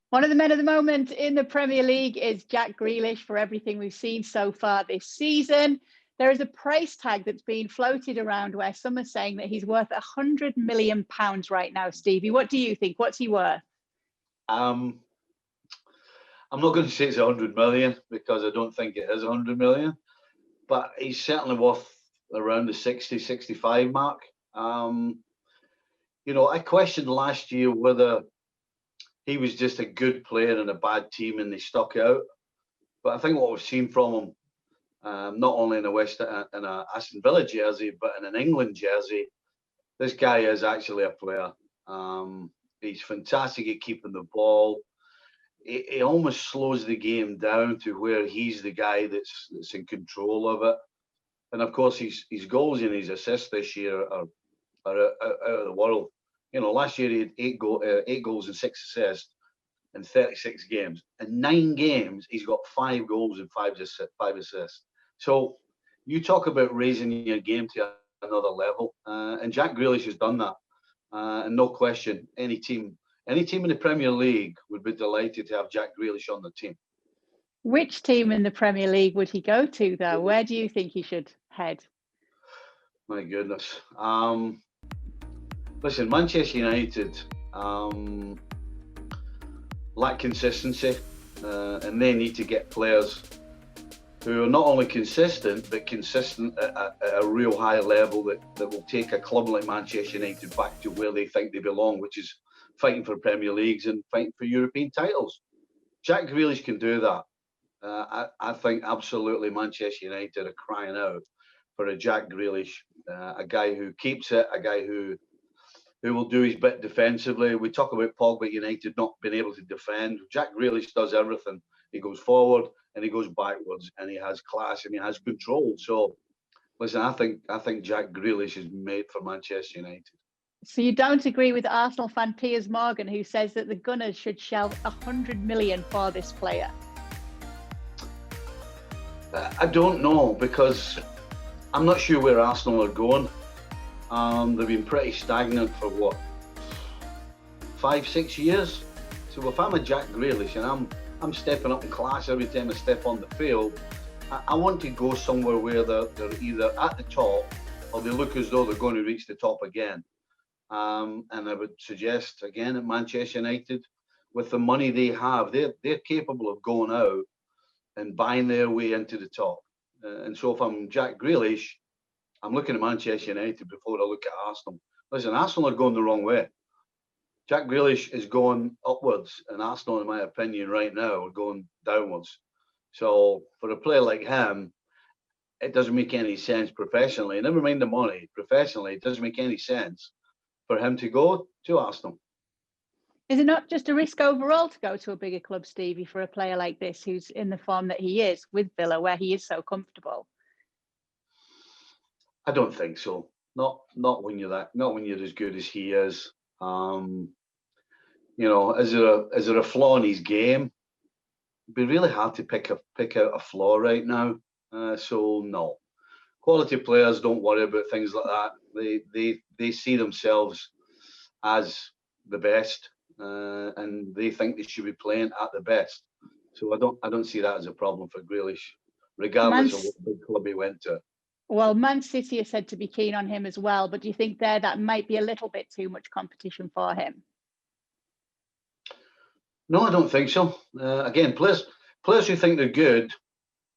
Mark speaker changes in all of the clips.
Speaker 1: One of the men of the moment in the Premier League is Jack Grealish. For everything we've seen so far this season, there is a price tag that's been floated around where some are saying that he's worth £100 million right now. Stevie, what do you think? What's he worth?
Speaker 2: I'm not going to say it's 100 million because I don't think it is 100 million, but he's certainly worth around the 60, 65 mark. I questioned last year whether he was just a good player in a bad team and they stuck out. But I think what we've seen from him, not only in a Aston Villa jersey, but in an England jersey, this guy is actually a player. He's fantastic at keeping the ball. He almost slows the game down to where he's the guy that's in control of it. And of course, his goals and his assists this year are out of the world. Last year he had 8 goals and 6 assists in 36 games. In 9 games, he's got 5 goals and 5 assists. So you talk about raising your game to another level, and Jack Grealish has done that. And no question, any team in the Premier League would be delighted to have Jack Grealish on the team.
Speaker 1: Which team in the Premier League would he go to, though? Where do you think he should head?
Speaker 2: My goodness. Listen, Manchester United lack consistency, and they need to get players who are not only consistent, but consistent at a real high level that will take a club like Manchester United back to where they think they belong, which is fighting for Premier Leagues and fighting for European titles. Jack Grealish can do that. I think absolutely Manchester United are crying out for a Jack Grealish, a guy who keeps it, a guy who will do his bit defensively. We talk about Pogba United not being able to defend. Jack Grealish does everything. He goes forward and he goes backwards, and he has class and he has control. So, listen, I think Jack Grealish is made for Manchester United.
Speaker 1: So you don't agree with Arsenal fan Piers Morgan, who says that the Gunners should shell 100 million for this player?
Speaker 2: I don't know, because I'm not sure where Arsenal are going. They've been pretty stagnant for what, 5-6 years. So if I'm a Jack Grealish and I'm stepping up in class every time I step on the field, I want to go somewhere where they're either at the top or they look as though they're going to reach the top again. And I would suggest again at Manchester United, with the money they have, they're capable of going out and buying their way into the top. And so if I'm Jack Grealish, I'm looking at Manchester United before I look at Arsenal. Listen, Arsenal are going the wrong way. Jack Grealish is going upwards, and Arsenal, in my opinion, right now are going downwards. So for a player like him, it doesn't make any sense professionally. Never mind the money. Professionally, it doesn't make any sense for him to go to Arsenal.
Speaker 1: Is it not just a risk overall to go to a bigger club, Stevie, for a player like this who's in the form that he is with Villa, where he is so comfortable?
Speaker 2: I don't think so. Not when you're as good as he is. Is there a flaw in his game? It'd be really hard to pick out a flaw right now. So no, quality players don't worry about things like that. They see themselves as the best, and they think they should be playing at the best. So I don't see that as a problem for Grealish, regardless of what big club he went to.
Speaker 1: Well, Man City are said to be keen on him as well, but do you think that might be a little bit too much competition for him?
Speaker 2: No, I don't think so. Again, players who think they're good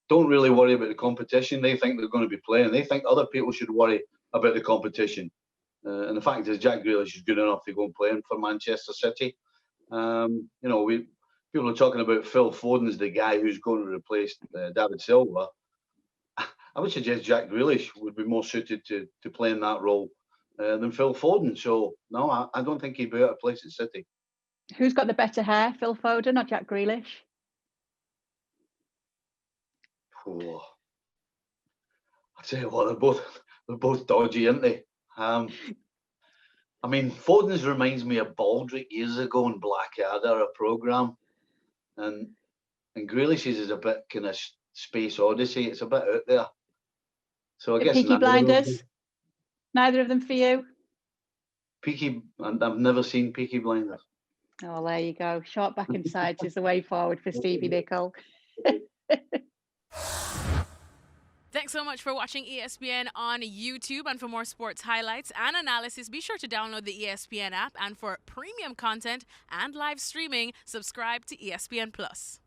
Speaker 2: don't really worry about the competition. They think they're going to be playing. They think other people should worry about the competition. And the fact is, Jack Grealish is good enough to go and play for Manchester City. People are talking about Phil Foden as the guy who's going to replace David Silva. I would suggest Jack Grealish would be more suited to playing that role than Phil Foden. So, no, I don't think he'd be out of place at City.
Speaker 1: Who's got the better hair, Phil Foden or Jack Grealish?
Speaker 2: Oh, I tell you what, they're both dodgy, aren't they? Foden's reminds me of Baldrick years ago in Blackadder, a programme, and Grealish's is a bit kind of Space Odyssey. It's a bit out there. So I guess
Speaker 1: Peaky Blinders. Neither of them for you?
Speaker 2: I've never seen Peaky Blinders.
Speaker 1: Oh, there you go. Short back and sides is the way forward for Stevie Nicol.
Speaker 3: Thanks so much for watching ESPN on YouTube. And for more sports highlights and analysis, be sure to download the ESPN app. And for premium content and live streaming, subscribe to ESPN Plus.